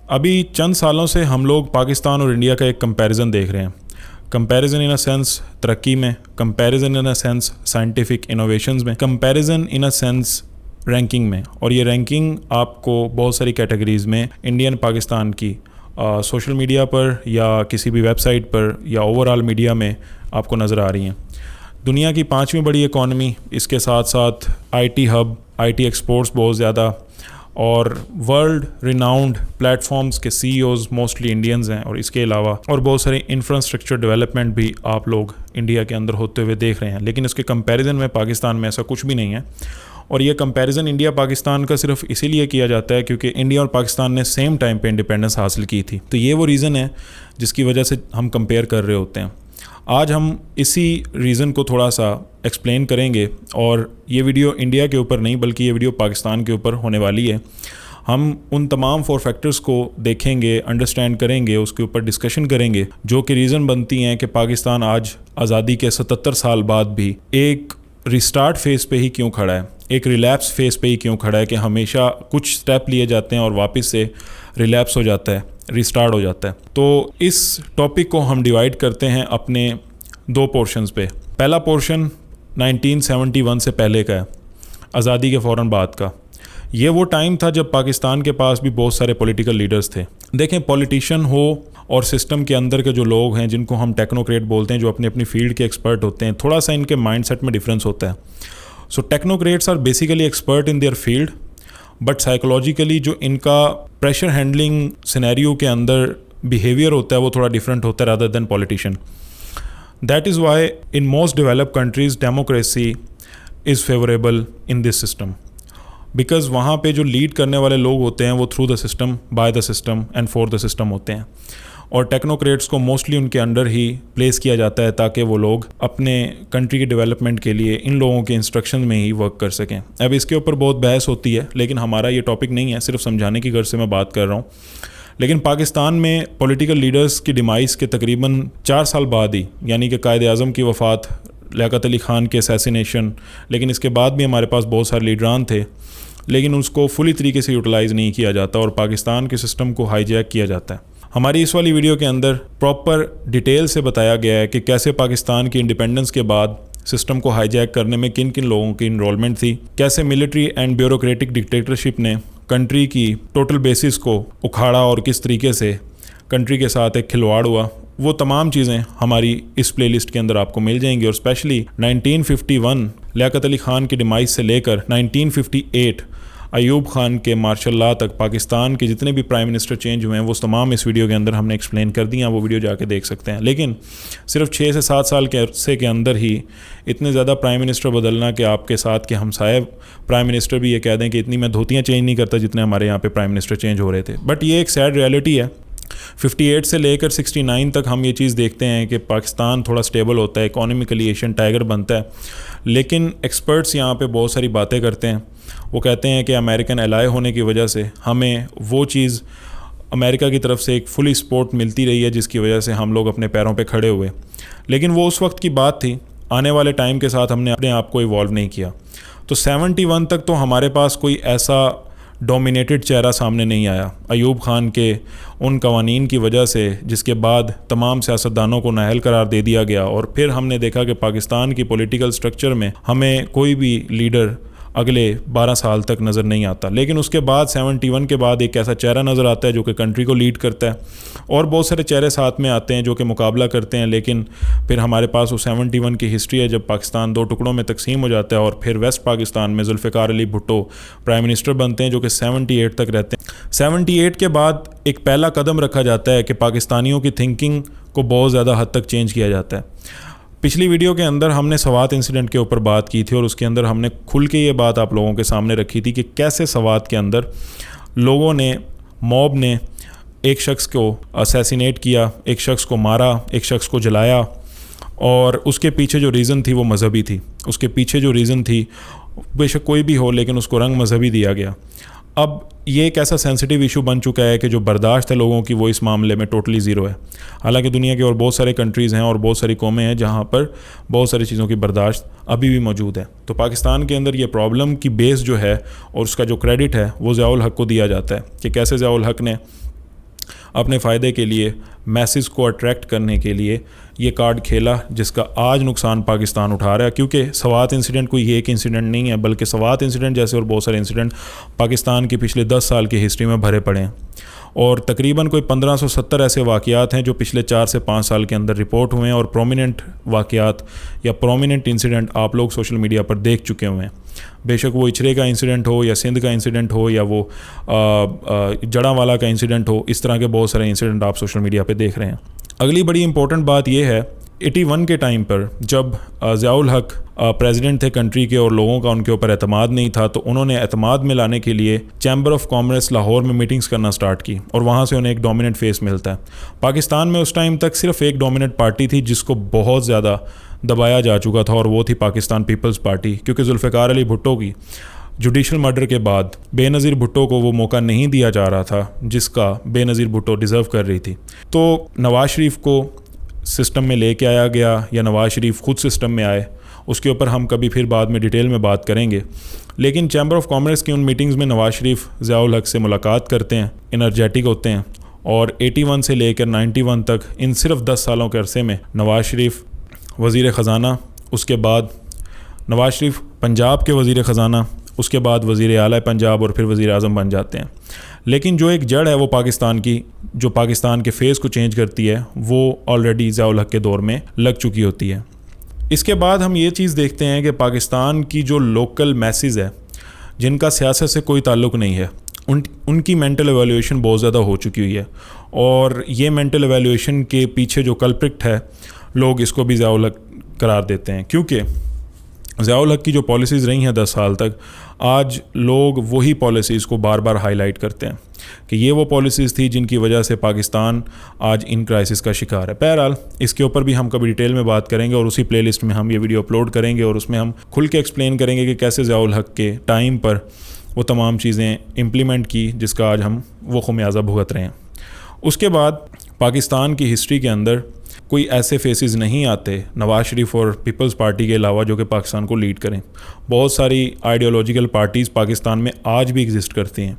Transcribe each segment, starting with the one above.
ابھی چند سالوں سے ہم لوگ پاکستان اور انڈیا کا ایک کمپیریزن دیکھ رہے ہیں. کمپیریزن ان اے سینس ترقی میں, comparison in a sense scientific innovations میں, comparison in a sense ranking میں. اور یہ رینکنگ آپ کو بہت ساری کیٹیگریز میں انڈین پاکستان کی سوشل میڈیا پر یا کسی بھی ویب سائٹ پر یا اوور آل میڈیا میں آپ کو نظر آ رہی ہیں. دنیا کی 5ویں بڑی اکانومی, اس کے ساتھ ساتھ I T hub, I T exports بہت زیادہ, اور ورلڈ ریناؤنڈ پلیٹ فارمز کے سی ای اوز موسٹلی انڈینز ہیں, اور اس کے علاوہ اور بہت ساری انفراسٹرکچر ڈیولپمنٹ بھی آپ لوگ انڈیا کے اندر ہوتے ہوئے دیکھ رہے ہیں. لیکن اس کے کمپیریزن میں پاکستان میں ایسا کچھ بھی نہیں ہے. اور یہ کمپیریزن انڈیا پاکستان کا صرف اسی لیے کیا جاتا ہے کیونکہ انڈیا اور پاکستان نے سیم ٹائم پہ انڈیپینڈنس حاصل کی تھی. تو یہ وہ ریزن ہے جس کی وجہ سے ہم کمپیئر کر رہے ہوتے ہیں. آج ہم اسی ریزن کو تھوڑا سا ایکسپلین کریں گے, اور یہ ویڈیو انڈیا کے اوپر نہیں بلکہ یہ ویڈیو پاکستان کے اوپر ہونے والی ہے. ہم ان تمام 4 فیکٹرز کو دیکھیں گے, انڈرسٹینڈ کریں گے, اس کے اوپر ڈسکشن کریں گے جو کہ ریزن بنتی ہیں کہ پاکستان آج آزادی کے 77 سال بعد بھی ایک ریسٹارٹ فیز پہ ہی کیوں کھڑا ہے, ایک ریلیپس فیز پہ ہی کیوں کھڑا ہے, کہ ہمیشہ کچھ سٹیپ لیے جاتے ہیں اور واپس سے ریلیپس ہو جاتا ہے, ریسٹارٹ ہو جاتا ہے. تو اس ٹاپک کو ہم ڈیوائڈ کرتے ہیں اپنے 2 پورشنز پہ. پہلا پورشن 1971 سے پہلے کا ہے, آزادی کے فوراً بعد کا. یہ وہ ٹائم تھا جب پاکستان کے پاس بھی بہت سارے پولیٹیکل لیڈرز تھے. دیکھیں, پولیٹیشین ہو اور سسٹم کے اندر کے جو لوگ ہیں جن کو ہم ٹیکنوکریٹ بولتے ہیں, جو اپنی اپنی فیلڈ کے ایکسپرٹ ہوتے ہیں, تھوڑا سا ان کے مائنڈ سیٹ میں ڈفرینس ہوتا ہے. So technocrats are basically expert in their field, but psychologically جو ان کا پریشر ہینڈلنگ سینیریو کے اندر بیہیویئر ہوتا ہے وہ تھوڑا ڈفرینٹ ہوتا ہے rather than politician. That is why in most developed countries democracy is favourable in this system, because وہاں پہ جو لیڈ کرنے والے لوگ ہوتے ہیں وہ through the system, by the system and for the system ہوتے ہیں. اور ٹیکنوکریٹس کو موسٹلی ان کے انڈر ہی پلیس کیا جاتا ہے تاکہ وہ لوگ اپنے کنٹری کے ڈیولپمنٹ کے لیے ان لوگوں کے انسٹرکشن میں ہی ورک کر سکیں. اب اس کے اوپر بہت بحث ہوتی ہے, لیکن ہمارا یہ ٹاپک نہیں ہے, صرف سمجھانے کی غرض سے میں بات کر رہا ہوں. لیکن پاکستان میں پولیٹیکل لیڈرز کی ڈیمائز کے تقریباً 4 سال بعد ہی, یعنی کہ قائد اعظم کی وفات, لیاقت علی خان کے اسیسینیشن, لیکن اس کے بعد بھی ہمارے پاس بہت سارے لیڈران تھے, لیکن اس کو فلی طریقے سے یوٹیلائز نہیں کیا جاتا اور پاکستان کے سسٹم کو ہائی جیک کیا جاتا ہے. ہماری اس والی ویڈیو کے اندر پراپر ڈیٹیل سے بتایا گیا ہے کہ کیسے پاکستان کی انڈیپینڈنس کے بعد سسٹم کو ہائی جیک کرنے میں کن کن لوگوں کی انرولمنٹ تھی, کیسے ملٹری اینڈ بیوروکریٹک ڈکٹیٹرشپ نے کنٹری کی ٹوٹل بیسس کو اکھاڑا اور کس طریقے سے کنٹری کے ساتھ ایک کھلواڑ ہوا. وہ تمام چیزیں ہماری اس پلے لسٹ کے اندر آپ کو مل جائیں گی. اور اسپیشلی 1951 لیاقت علی خان کی ڈیمائز سے لے کر 1958 ایوب خان کے مارشل لاء تک پاکستان کے جتنے بھی پرائم منسٹر چینج ہوئے ہیں وہ تمام اس ویڈیو کے اندر ہم نے ایکسپلین کر دی ہیں, وہ ویڈیو جا کے دیکھ سکتے ہیں. لیکن صرف 6 سے 7 سال کے عرصے کے اندر ہی اتنے زیادہ پرائم منسٹر بدلنا کہ آپ کے ساتھ کے ہمسائے پرائم منسٹر بھی یہ کہہ دیں کہ اتنی میں دھوتیاں چینج نہیں کرتا جتنے ہمارے یہاں پہ پرائم منسٹر چینج ہو رہے تھے. بٹ یہ ایک سیڈ ریئلٹی ہے. 58 سے لے کر 69 تک ہم یہ چیز دیکھتے ہیں کہ پاکستان تھوڑا سٹیبل ہوتا ہے, اکانومیکلی ایشین ٹائیگر بنتا ہے. لیکن ایکسپرٹس یہاں پہ بہت ساری باتیں کرتے ہیں. وہ کہتے ہیں کہ امریکن الائے ہونے کی وجہ سے ہمیں وہ چیز امریکہ کی طرف سے ایک فلی سپورٹ ملتی رہی ہے جس کی وجہ سے ہم لوگ اپنے پیروں پہ کھڑے ہوئے. لیکن وہ اس وقت کی بات تھی, آنے والے ٹائم کے ساتھ ہم نے اپنے آپ کو ایوالو نہیں کیا. تو 71 تک تو ہمارے پاس کوئی ایسا ڈومینیٹڈ چہرہ سامنے نہیں آیا ایوب خان کے ان قوانین کی وجہ سے, جس کے بعد تمام سیاستدانوں کو نااہل قرار دے دیا گیا. اور پھر ہم نے دیکھا کہ پاکستان کی پولیٹیکل سٹرکچر میں ہمیں کوئی بھی لیڈر اگلے 12 سال تک نظر نہیں آتا. لیکن اس کے بعد 71 کے بعد ایک ایسا چہرہ نظر آتا ہے جو کہ کنٹری کو لیڈ کرتا ہے, اور بہت سارے چہرے ساتھ میں آتے ہیں جو کہ مقابلہ کرتے ہیں. لیکن پھر ہمارے پاس وہ 71 کی ہسٹری ہے جب پاکستان 2 ٹکڑوں میں تقسیم ہو جاتا ہے, اور پھر ویسٹ پاکستان میں ذوالفقار علی بھٹو پرائم منسٹر بنتے ہیں جو کہ 78 تک رہتے ہیں. 78 کے بعد ایک پہلا قدم رکھا جاتا ہے کہ پاکستانیوں کی تھنکنگ کو بہت زیادہ حد تک چینج کیا جاتا ہے. پچھلی ویڈیو کے اندر ہم نے سوات انسیڈنٹ کے اوپر بات کی تھی, اور اس کے اندر ہم نے کھل کے یہ بات آپ لوگوں کے سامنے رکھی تھی کہ کیسے سوات کے اندر لوگوں نے, موب نے ایک شخص کو اسیسینیٹ کیا, ایک شخص کو مارا, ایک شخص کو جلایا, اور اس کے پیچھے جو ریزن تھی وہ مذہبی تھی. اس کے پیچھے جو ریزن تھی بے شک کوئی بھی ہو, لیکن اس کو رنگ مذہبی دیا گیا. اب یہ ایک ایسا سینسٹیو ایشو بن چکا ہے کہ جو برداشت ہے لوگوں کی وہ اس معاملے میں ٹوٹلی زیرو ہے. حالانکہ دنیا کے اور بہت سارے کنٹریز ہیں اور بہت ساری قومیں ہیں جہاں پر بہت ساری چیزوں کی برداشت ابھی بھی موجود ہے. تو پاکستان کے اندر یہ پرابلم کی بیس جو ہے اور اس کا جو کریڈٹ ہے وہ ضیاء الحق کو دیا جاتا ہے کہ کیسے ضیاء الحق نے اپنے فائدے کے لیے میسز کو اٹریکٹ کرنے کے لیے یہ کارڈ کھیلا، جس کا آج نقصان پاکستان اٹھا رہا ہے. کیونکہ سوات انسیڈنٹ کوئی ایک انسیڈنٹ نہیں ہے، بلکہ سوات انسیڈنٹ جیسے اور بہت سارے انسیڈنٹ پاکستان کی پچھلے 10 سال کی ہسٹری میں بھرے پڑے ہیں، اور تقریباً کوئی 1570 ایسے واقعات ہیں جو پچھلے 4 سے 5 سال کے اندر رپورٹ ہوئے ہیں، اور پرومیننٹ واقعات یا پرومیننٹ انسیڈنٹ آپ لوگ سوشل میڈیا پر دیکھ چکے ہوئے ہیں. بے شک وہ اچھرے کا انسیڈنٹ ہو یا سندھ کا انسیڈنٹ ہو یا وہ جڑاں والا کا انسیڈنٹ ہو، اس طرح کے بہت سارے انسیڈنٹ آپ سوشل میڈیا پہ دیکھ رہے ہیں. اگلی بڑی امپورٹنٹ بات یہ ہے 81 کے ٹائم پر جب ضیاء الحق پریزیڈنٹ تھے کنٹری کے اور لوگوں کا ان کے اوپر اعتماد نہیں تھا، تو انہوں نے اعتماد میں لانے کے لیے چیمبر آف کامرس لاہور میں میٹنگز کرنا سٹارٹ کی، اور وہاں سے انہیں ایک ڈومیننٹ فیس ملتا ہے. پاکستان میں اس ٹائم تک صرف ایک ڈومیننٹ پارٹی تھی جس کو بہت زیادہ دبایا جا چکا تھا، اور وہ تھی پاکستان پیپلز پارٹی، کیونکہ ذوالفقار علی بھٹو کی جوڈیشل مرڈر کے بعد بے نظیر بھٹو کو وہ موقع نہیں دیا جا رہا تھا جس کا بے نظیر بھٹو ڈیزرو کر رہی تھی. تو نواز شریف کو سسٹم میں لے کے آیا گیا یا نواز شریف خود سسٹم میں آئے، اس کے اوپر ہم کبھی پھر بعد میں ڈیٹیل میں بات کریں گے. لیکن چیمبر آف کامرس کی ان میٹنگز میں نواز شریف ضیاء الحق سے ملاقات کرتے ہیں، انرجیٹک ہوتے ہیں، اور 81 سے لے کر 91 تک ان صرف 10 سالوں کے عرصے میں نواز شریف وزیر خزانہ، اس کے بعد نواز شریف پنجاب کے وزیر خزانہ، اس کے بعد وزیر اعلیٰ پنجاب اور پھر وزیر اعظم بن جاتے ہیں. لیکن جو ایک جڑ ہے وہ پاکستان کی، جو پاکستان کے فیس کو چینج کرتی ہے، وہ آلریڈی ضیاء الحق کے دور میں لگ چکی ہوتی ہے. اس کے بعد ہم یہ چیز دیکھتے ہیں کہ پاکستان کی جو لوکل میسز ہے جن کا سیاست سے کوئی تعلق نہیں ہے، ان کی مینٹل ایویلیویشن بہت زیادہ ہو چکی ہوئی ہے، اور یہ مینٹل ایویلیویشن کے پیچھے جو کلپرٹ ہے لوگ اس کو بھی ضیاء الحق قرار دیتے ہیں. کیونکہ ضیاء الحق کی جو پالیسیز رہی ہیں 10 سال تک، آج لوگ وہی پالیسیز کو بار بار ہائی لائٹ کرتے ہیں کہ یہ وہ پالیسیز تھی جن کی وجہ سے پاکستان آج ان کرائسس کا شکار ہے. بہرحال اس کے اوپر بھی ہم کبھی ڈیٹیل میں بات کریں گے، اور اسی پلے لسٹ میں ہم یہ ویڈیو اپلوڈ کریں گے، اور اس میں ہم کھل کے ایکسپلین کریں گے کہ کیسے ضیاء الحق کے ٹائم پر وہ تمام چیزیں امپلیمنٹ کی جس کا آج ہم وہ خمیازہ بھگت رہے ہیں. اس کے بعد پاکستان کی ہسٹری کے اندر کوئی ایسے فیسز نہیں آتے نواز شریف اور پیپلز پارٹی کے علاوہ جو کہ پاکستان کو لیڈ کریں. بہت ساری آئیڈیالوجیکل پارٹیز پاکستان میں آج بھی ایگزسٹ کرتی ہیں،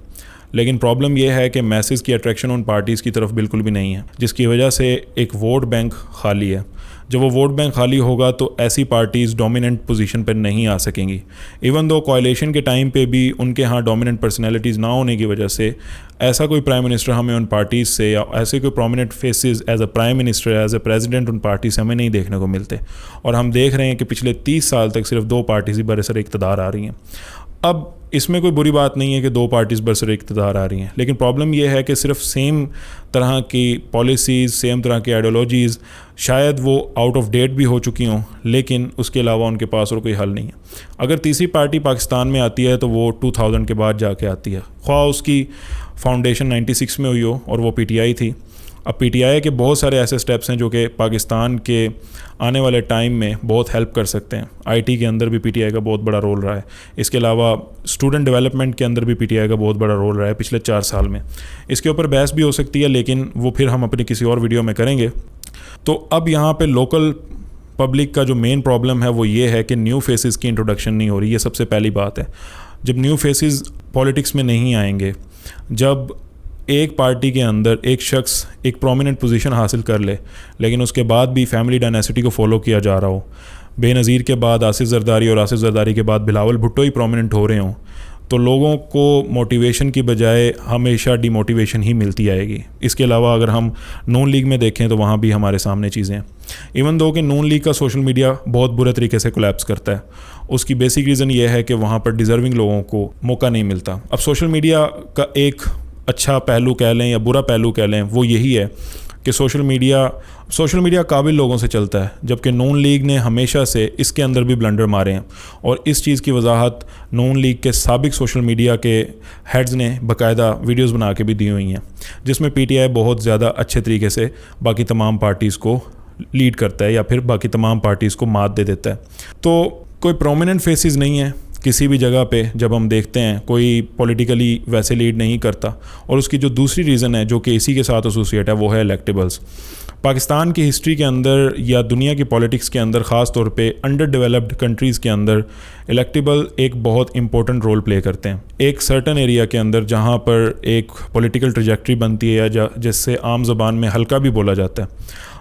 لیکن پرابلم یہ ہے کہ میسز کی اٹریکشن ان پارٹیز کی طرف بالکل بھی نہیں ہے، جس کی وجہ سے ایک ووٹ بینک خالی ہے. جب وہ ووٹ بینک خالی ہوگا تو ایسی پارٹیز ڈومیننٹ پوزیشن پر نہیں آ سکیں گی. ایون دو کوائلیشن کے ٹائم پہ بھی ان کے ہاں ڈومیننٹ پرسنالٹیز نہ ہونے کی وجہ سے ایسا کوئی پرائم منسٹر ہمیں ان پارٹیز سے، یا ایسے کوئی prominent faces as a prime minister, as a president in parties سے ہمیں نہیں دیکھنے کو ملتے. اور ہم دیکھ رہے ہیں کہ پچھلے 30 سال تک صرف 2 پارٹیز ہی برسر اقتدار آ رہی ہیں. اب اس میں کوئی بری بات نہیں ہے کہ 2 پارٹیز برسر اقتدار آ رہی ہیں، لیکن پرابلم یہ ہے کہ صرف سیم طرح کی پالیسیز، سیم طرح کی آئیڈیالوجیز شاید وہ آؤٹ آف ڈیٹ بھی ہو چکی ہوں، لیکن اس کے علاوہ ان کے پاس اور کوئی حل نہیں ہے. اگر تیسری پارٹی پاکستان میں آتی ہے تو وہ 2000 کے بعد جا کے آتی ہے، خواہ اس کی فاؤنڈیشن 96 میں ہوئی ہو اور وہ پی ٹی آئی تھی. اب پی ٹی آئی کے بہت سارے ایسے سٹیپس ہیں جو کہ پاکستان کے آنے والے ٹائم میں بہت ہیلپ کر سکتے ہیں. آئی ٹی کے اندر بھی پی ٹی آئی کا بہت بڑا رول رہا ہے. اس کے علاوہ اسٹوڈنٹ ڈیولپمنٹ کے اندر بھی پی ٹی آئی کا بہت بڑا رول رہا ہے پچھلے 4 سال میں. اس کے اوپر بحث بھی ہو سکتی ہے، لیکن وہ پھر ہم اپنی کسی اور ویڈیو میں کریں گے. تو اب یہاں پہ لوکل پبلک کا جو مین پرابلم ہے وہ یہ ہے کہ نیو فیسز کی انٹروڈکشن نہیں ہو رہی. یہ سب سے پہلی بات ہے. جب نیو فیسز پولیٹکس میں نہیں آئیں گے، جب ایک پارٹی کے اندر ایک شخص ایک پرومیننٹ پوزیشن حاصل کر لے لیکن اس کے بعد بھی فیملی ڈائنیسٹی کو فالو کیا جا رہا ہو، بے نظیر کے بعد آصف زرداری اور آصف زرداری کے بعد بلاول بھٹو ہی پرومیننٹ ہو رہے ہوں، تو لوگوں کو موٹیویشن کی بجائے ہمیشہ ڈی موٹیویشن ہی ملتی آئے گی. اس کے علاوہ اگر ہم نون لیگ میں دیکھیں تو وہاں بھی ہمارے سامنے چیزیں ہیں. ایون دو کہ نون لیگ کا سوشل میڈیا بہت برے طریقے سے کولیپس کرتا ہے. اس کی بیسک ریزن یہ ہے کہ وہاں پر ڈیزرونگ لوگوں کو موقع نہیں ملتا. اب سوشل میڈیا کا ایک اچھا پہلو کہہ لیں یا برا پہلو کہہ لیں، وہ یہی ہے کہ سوشل میڈیا قابل لوگوں سے چلتا ہے، جبکہ نون لیگ نے ہمیشہ سے اس کے اندر بھی بلنڈر مارے ہیں. اور اس چیز کی وضاحت نون لیگ کے سابق سوشل میڈیا کے ہیڈز نے باقاعدہ ویڈیوز بنا کے بھی دی ہوئی ہیں، جس میں پی ٹی آئی بہت زیادہ اچھے طریقے سے باقی تمام پارٹیز کو لیڈ کرتا ہے یا پھر باقی تمام پارٹیز کو مات دے دیتا ہے. تو کوئی پرومیننٹ فیسز نہیں ہے کسی بھی جگہ پہ جب ہم دیکھتے ہیں کوئی پولیٹیکلی ویسے لیڈ نہیں کرتا. اور اس کی جو دوسری ریزن ہے جو کہ اسی کے ساتھ ایسوسیٹ ہے وہ ہے الیکٹیبلز. پاکستان کی ہسٹری کے اندر یا دنیا کی پولیٹکس کے اندر خاص طور پہ انڈر ڈیولپڈ کنٹریز کے اندر الیکٹیبل ایک بہت امپورٹنٹ رول پلے کرتے ہیں. ایک سرٹن ایریا کے اندر جہاں پر ایک پولیٹیکل ٹریجیکٹری بنتی ہے یا جس سے عام زبان میں حلقہ بھی بولا جاتا ہے.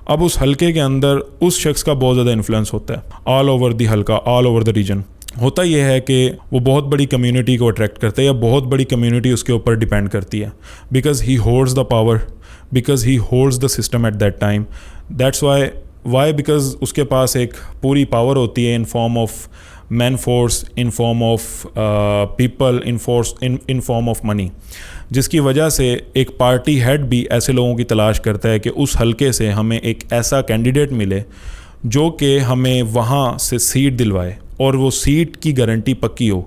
اب اس حلقے کے اندر اس شخص کا بہت زیادہ انفلوئنس ہوتا ہے آل اوور دی حلقہ, آل اوور دا ریجن. ہوتا یہ ہے کہ وہ بہت بڑی کمیونٹی کو اٹریکٹ کرتا ہے یا بہت بڑی کمیونٹی اس کے اوپر ڈیپینڈ کرتی ہے, because he holds the power, because he holds the system at that time. That's why because اس کے پاس ایک پوری پاور ہوتی ہے in form of man force, in form of people, in form of money, جس کی وجہ سے ایک پارٹی ہیڈ بھی ایسے لوگوں کی تلاش کرتا ہے کہ اس حلقے سے ہمیں ایک ایسا کینڈیڈیٹ ملے جو کہ ہمیں وہاں سے سیٹ دلوائے اور وہ سیٹ کی گارنٹی پکی ہو.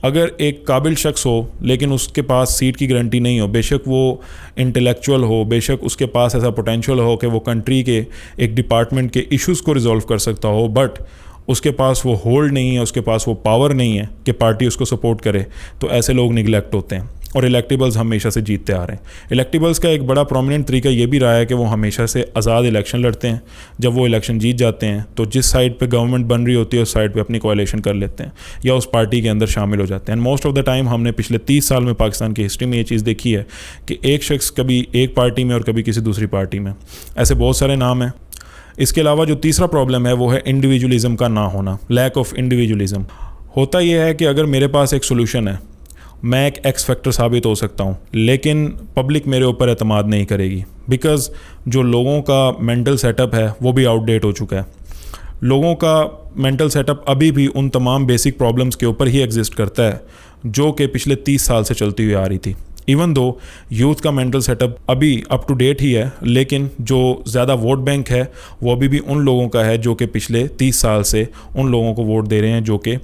اگر ایک قابل شخص ہو لیکن اس کے پاس سیٹ کی گارنٹی نہیں ہو, بے شک وہ انٹلیکچوئل ہو, بے شک اس کے پاس ایسا پوٹینشیل ہو کہ وہ کنٹری کے ایک ڈپارٹمنٹ کے ایشوز کو ریزولو کر سکتا ہو, بٹ اس کے پاس وہ ہولڈ نہیں ہے, اس کے پاس وہ پاور نہیں ہے کہ پارٹی اس کو سپورٹ کرے, تو ایسے لوگ نگلیکٹ ہوتے ہیں. اور الیکٹیبلز ہمیشہ سے جیتتے آ رہے ہیں. الیکٹیبلز کا ایک بڑا پرومیننٹ طریقہ یہ بھی رہا ہے کہ وہ ہمیشہ سے آزاد الیکشن لڑتے ہیں. جب وہ الیکشن جیت جاتے ہیں تو جس سائڈ پہ گورنمنٹ بن رہی ہوتی ہے اس سائڈ پہ اپنی کولیشن کر لیتے ہیں یا اس پارٹی کے اندر شامل ہو جاتے ہیں. And most of the time ہم نے پچھلے 30 سال میں پاکستان کی ہسٹری میں یہ چیز دیکھی ہے کہ ایک شخص کبھی ایک پارٹی میں اور کبھی کسی دوسری پارٹی میں. ایسے بہت سارے نام ہیں. اس کے علاوہ جو تیسرا پرابلم ہے وہ ہے انڈیویجولزم کا نہ ہونا, لیک آف انڈیویجولزم. ہوتا یہ ہے کہ اگر میرے پاس ایک سولوشن ہے, میں ایک ایکس فیکٹر ثابت ہو سکتا ہوں, لیکن پبلک میرے اوپر اعتماد نہیں کرے گی, بیکاز جو لوگوں کا مینٹل سیٹ اپ ہے وہ بھی آؤٹ ڈیٹ ہو چکا ہے. لوگوں کا مینٹل سیٹ اپ ابھی بھی ان تمام بیسک پرابلمس کے اوپر ہی ایگزسٹ کرتا ہے جو کہ پچھلے 30 سال سے چلتی ہوئی آ رہی تھی. ایون دو یوتھ کا مینٹل سیٹ اپ ابھی اپ ٹو ڈیٹ ہی ہے, لیکن جو زیادہ ووٹ بینک ہے وہ ابھی بھی ان لوگوں کا ہے جو کہ پچھلے 30 سال سے ان لوگوں کو ووٹ دے رہے ہیں جو کہ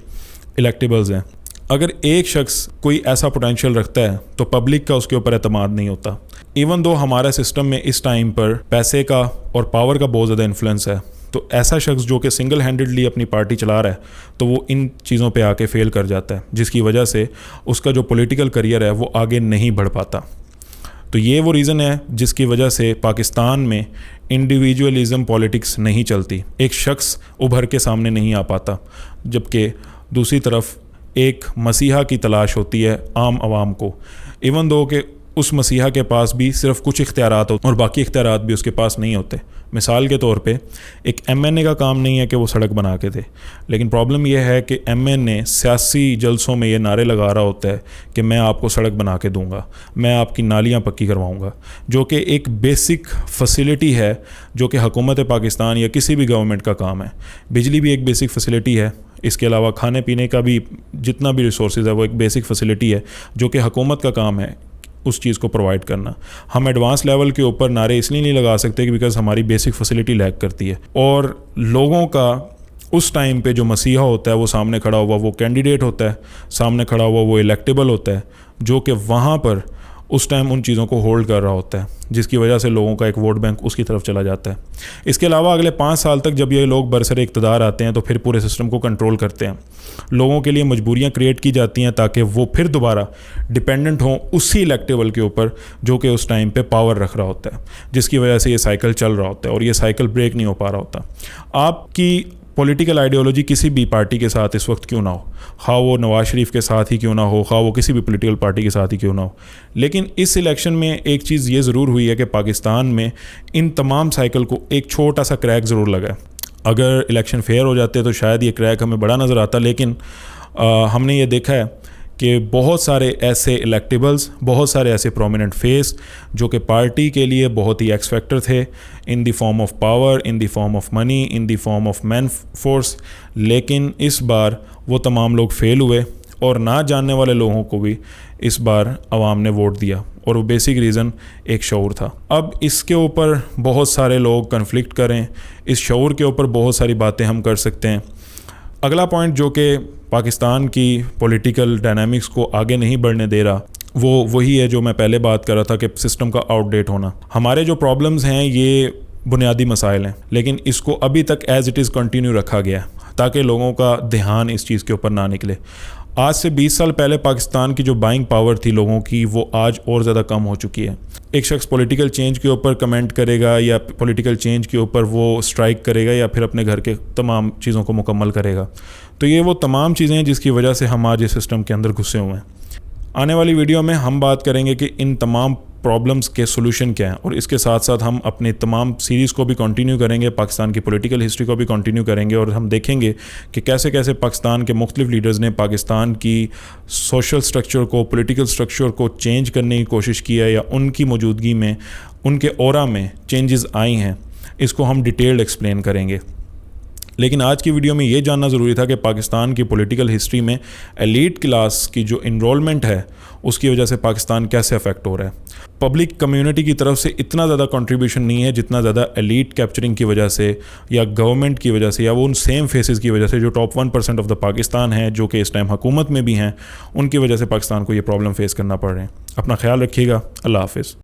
الیکٹیبلز ہیں. اگر ایک شخص کوئی ایسا پوٹینشیل رکھتا ہے تو پبلک کا اس کے اوپر اعتماد نہیں ہوتا. ایون دو ہمارا سسٹم میں اس ٹائم پر پیسے کا اور پاور کا بہت زیادہ انفلوئنس ہے, تو ایسا شخص جو کہ سنگل ہینڈڈلی اپنی پارٹی چلا رہا ہے تو وہ ان چیزوں پہ آ کے فیل کر جاتا ہے, جس کی وجہ سے اس کا جو پولیٹیکل کریئر ہے وہ آگے نہیں بڑھ پاتا. تو یہ وہ ریزن ہے جس کی وجہ سے پاکستان میں انڈیویجولزم پولیٹکس نہیں چلتی, ایک شخص ابھر کے سامنے نہیں آ پاتا, جبکہ دوسری طرف ایک مسیحا کی تلاش ہوتی ہے عام عوام کو. ایون دو کہ اس مسیحا کے پاس بھی صرف کچھ اختیارات ہوتے اور باقی اختیارات بھی اس کے پاس نہیں ہوتے. مثال کے طور پہ ایک ایم این اے کا کام نہیں ہے کہ وہ سڑک بنا کے دے, لیکن پرابلم یہ ہے کہ ایم این اے سیاسی جلسوں میں یہ نعرے لگا رہا ہوتا ہے کہ میں آپ کو سڑک بنا کے دوں گا, میں آپ کی نالیاں پکی کرواؤں گا, جو کہ ایک بیسک فیسلٹی ہے جو کہ حکومت پاکستان یا کسی بھی گورنمنٹ کا کام ہے. بجلی بھی ایک بیسک فیسلٹی ہے, اس کے علاوہ کھانے پینے کا بھی جتنا بھی ریسورسز ہے وہ ایک بیسک فیسلٹی ہے جو کہ حکومت کا کام ہے اس چیز کو پرووائڈ کرنا. ہم ایڈوانس لیول کے اوپر نعرے اس لیے نہیں لگا سکتے کہ بیکاز ہماری بیسک فیسلٹی لیک کرتی ہے. اور لوگوں کا اس ٹائم پہ جو مسیحا ہوتا ہے وہ سامنے کھڑا ہوا وہ کینڈیڈیٹ ہوتا ہے, سامنے کھڑا ہوا وہ الیکٹیبل ہوتا ہے جو کہ وہاں پر اس ٹائم ان چیزوں کو ہولڈ کر رہا ہوتا ہے, جس کی وجہ سے لوگوں کا ایک ووٹ بینک اس کی طرف چلا جاتا ہے. اس کے علاوہ اگلے 5 سال تک جب یہ لوگ برسر اقتدار آتے ہیں تو پھر پورے سسٹم کو کنٹرول کرتے ہیں. لوگوں کے لیے مجبوریاں کریٹ کی جاتی ہیں تاکہ وہ پھر دوبارہ ڈیپینڈنٹ ہوں اسی الیکٹیبل کے اوپر جو کہ اس ٹائم پہ پاور رکھ رہا ہوتا ہے, جس کی وجہ سے یہ سائیکل چل رہا ہوتا ہے اور یہ سائیکل بریک نہیں ہو پا رہا ہوتا. آپ کی پولیٹیکل آئیڈیالوجی کسی بھی پارٹی کے ساتھ اس وقت کیوں نہ ہو, خواہ وہ نواز شریف کے ساتھ ہی کیوں نہ ہو, خواہ وہ کسی بھی پولیٹیکل پارٹی کے ساتھ ہی کیوں نہ ہو, لیکن اس الیکشن میں ایک چیز یہ ضرور ہوئی ہے کہ پاکستان میں ان تمام سائیکل کو ایک چھوٹا سا کریک ضرور لگا ہے. اگر الیکشن فیئر ہو جاتے تو شاید یہ کریک ہمیں بڑا نظر آتا, لیکن ہم نے یہ دیکھا ہے کہ بہت سارے ایسے الیکٹیبلز, بہت سارے ایسے پرومیننٹ فیس جو کہ پارٹی کے لیے بہت ہی ایکس فیکٹر تھے in the form of power, in the form of money, in the form of man force, لیکن اس بار وہ تمام لوگ فیل ہوئے اور نہ جاننے والے لوگوں کو بھی اس بار عوام نے ووٹ دیا, اور وہ بیسک ریزن ایک شعور تھا. اب اس کے اوپر بہت سارے لوگ کنفلکٹ کریں, اس شعور کے اوپر بہت ساری باتیں ہم کر سکتے ہیں. اگلا پوائنٹ جو کہ پاکستان کی پولیٹیکل ڈائنامکس کو آگے نہیں بڑھنے دے رہا وہ وہی ہے جو میں پہلے بات کر رہا تھا کہ سسٹم کا آؤٹ ڈیٹ ہونا. ہمارے جو پرابلمز ہیں یہ بنیادی مسائل ہیں, لیکن اس کو ابھی تک ایز اٹ از کنٹینیو رکھا گیا ہے تاکہ لوگوں کا دھیان اس چیز کے اوپر نہ نکلے. آج سے 20 سال پہلے پاکستان کی جو بائنگ پاور تھی لوگوں کی وہ آج اور زیادہ کم ہو چکی ہے. ایک شخص پولیٹیکل چینج کے اوپر کمنٹ کرے گا یا پولیٹیکل چینج کے اوپر وہ اسٹرائک کرے گا یا پھر اپنے گھر کے تمام چیزوں کو مکمل کرے گا. تو یہ وہ تمام چیزیں ہیں جس کی وجہ سے ہم آج اس سسٹم کے اندر گھسے ہوئے ہیں. آنے والی ویڈیو میں ہم بات کریں گے کہ ان تمام پرابلمس کے سولوشن کیا ہیں، اور اس کے ساتھ ساتھ ہم اپنی تمام سیریز کو بھی کنٹینیو کریں گے، پاکستان کی پولیٹیکل ہسٹری کو بھی کنٹینیو کریں گے، اور ہم دیکھیں گے کہ کیسے کیسے پاکستان کے مختلف لیڈرز نے پاکستان کی سوشل سٹرکچر کو، پولیٹیکل سٹرکچر کو چینج کرنے کی کوشش کی ہے یا ان کی موجودگی میں ان کے اورا میں چینجز آئی ہیں. اس کو ہم ڈیٹیلڈ ایکسپلین کریں گے. لیکن آج کی ویڈیو میں یہ جاننا ضروری تھا کہ پاکستان کی پولیٹیکل ہسٹری میں ایلیٹ کلاس کی جو انرولمنٹ ہے اس کی وجہ سے پاکستان کیسے افیکٹ ہو رہا ہے. پبلک کمیونٹی کی طرف سے اتنا زیادہ کنٹریبیوشن نہیں ہے جتنا زیادہ ایلیٹ کیپچرنگ کی وجہ سے یا گورنمنٹ کی وجہ سے یا وہ ان سیم فیسز کی وجہ سے جو ٹاپ 1% آف دا پاکستان ہے، جو کہ اس ٹائم حکومت میں بھی ہیں، ان کی وجہ سے پاکستان کو یہ پرابلم فیس کرنا پڑ رہے ہیں. اپنا خیال رکھیے گا. اللہ حافظ.